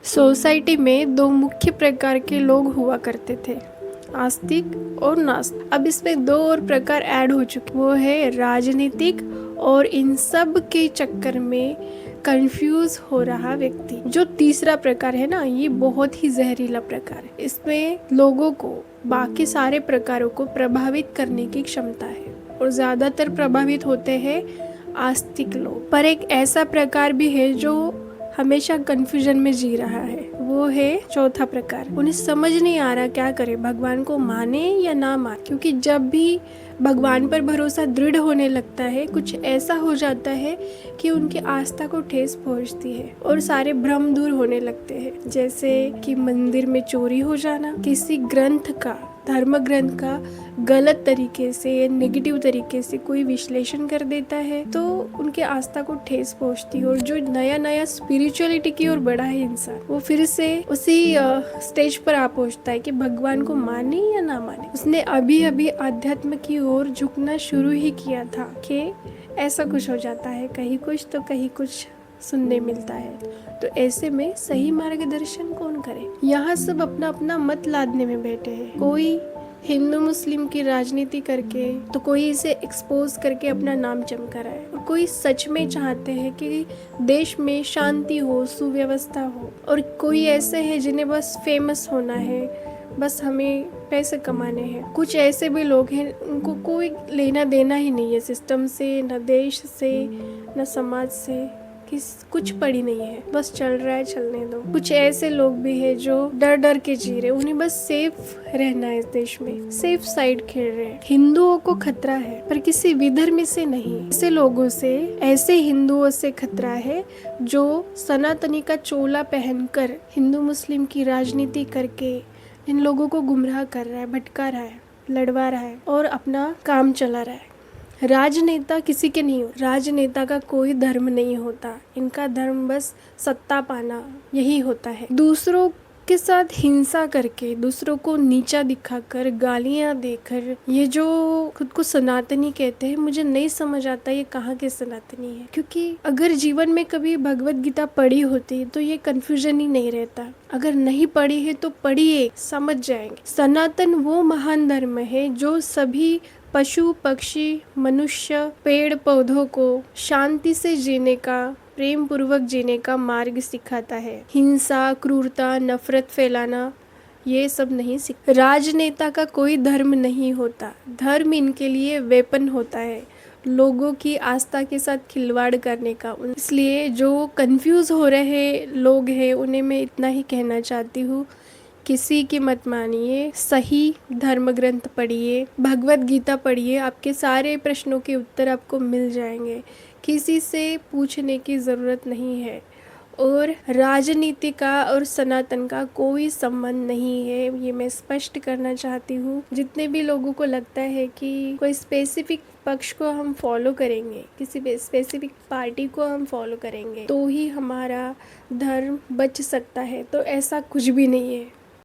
Society में दो मुख्य प्रकार के लोग हुआ करते थे, आस्तिक और नास्तिक। अब इसमें दो और प्रकार ऐड हो चुके, वो है राजनीतिक और इन सब के चक्कर में कंफ्यूज हो रहा व्यक्ति। जो तीसरा प्रकार है ना, ये बहुत ही जहरीला प्रकार है। इसमें लोगों को बाकी सारे प्रकारों को प्रभावित करने की क्षमता है और ज्यादातर प्रभावित होते हैं आस्तिक लोग। पर एक ऐसा प्रकार भी है जो हमेशा कंफ्यूजन में जी रहा है, वो है चौथा प्रकार। उन्हें समझ नहीं आ रहा क्या करे, भगवान को माने या ना माने। क्योंकि जब भी भगवान पर भरोसा दृढ़ होने लगता है, कुछ ऐसा हो जाता है कि उनकी आस्था को ठेस पहुंचती है और सारे भ्रम दूर होने लगते हैं। जैसे कि मंदिर में चोरी हो जाना, किसी ग्रंथ का, धर्म ग्रंथ का गलत तरीके से, नेगेटिव तरीके से कोई विश्लेषण कर देता है तो उनके आस्था को ठेस पहुंचती है। और जो नया नया स्पिरिचुअलिटी की ओर बढ़ा है इंसान, वो फिर से उसी स्टेज पर आ पहुंचता है कि भगवान को माने या ना माने। उसने अभी अभी अध्यात्म की ओर झुकना शुरू ही किया था कि ऐसा कुछ हो जाता है, कहीं कुछ तो कहीं कुछ सुनने मिलता है। तो ऐसे में सही मार्गदर्शन कौन करे? यहाँ सब अपना अपना मत लादने में बैठे हैं। कोई हिंदू मुस्लिम की राजनीति करके, तो कोई इसे एक्सपोज करके अपना नाम चमका रहा है, और कोई सच में चाहते हैं कि देश में शांति हो, सुव्यवस्था हो, और कोई ऐसे हैं जिन्हें बस फेमस होना है, बस हमें पैसे कमाने हैं। कुछ ऐसे भी लोग हैं उनको कोई लेना देना ही नहीं है सिस्टम से, न देश से, न समाज से, कुछ पड़ी नहीं है, बस चल रहा है, चलने दो। कुछ ऐसे लोग भी हैं जो डर डर के जी रहे, उन्हें बस सेफ रहना है, इस देश में सेफ साइड खेल रहे हैं। हिंदुओं को खतरा है पर किसी विधर्मी से नहीं। ऐसे लोगों से, ऐसे हिंदुओं से खतरा है जो सनातनी का चोला पहनकर हिंदू मुस्लिम की राजनीति करके इन लोगों को गुमराह कर रहा है, भटका रहा है, लड़वा रहा है और अपना काम चला रहा है। राजनेता किसी के नहीं हो, राजनेता का कोई धर्म नहीं होता, इनका धर्म बस सत्ता पाना यही होता है। दूसरों के साथ हिंसा करके, दूसरों को नीचा दिखाकर, गालियां देकर, ये जो खुद को सनातनी कहते हैं, मुझे नहीं समझ आता ये कहाँ के सनातनी है। क्योंकि अगर जीवन में कभी भगवत गीता पढ़ी होती तो ये कंफ्यूजन ही नहीं रहता। अगर नहीं पढ़ी है तो पढ़िए, समझ जाएंगे। सनातन वो महान धर्म है जो सभी पशु पक्षी, मनुष्य, पेड़ पौधों को शांति से जीने का, प्रेम पूर्वक जीने का मार्ग सिखाता है। हिंसा, क्रूरता, नफरत फैलाना ये सब नहीं सिखा। राजनेता का कोई धर्म नहीं होता, धर्म इनके लिए वेपन होता है, लोगों की आस्था के साथ खिलवाड़ करने का। इसलिए जो कंफ्यूज हो रहे लोग हैं उन्हें मैं इतना ही कहना चाहती हूँ, किसी की मत मानिए, सही धर्म ग्रंथ पढ़िए, भगवत गीता पढ़िए, आपके सारे प्रश्नों के उत्तर आपको मिल जाएंगे। किसी से पूछने की ज़रूरत नहीं है। और राजनीति का और सनातन का कोई संबंध नहीं है, ये मैं स्पष्ट करना चाहती हूँ। जितने भी लोगों को लगता है कि कोई स्पेसिफिक पक्ष को हम फॉलो करेंगे, किसी स्पेसिफिक पार्टी को हम फॉलो करेंगे तो ही हमारा धर्म बच सकता है, तो ऐसा कुछ भी नहीं है।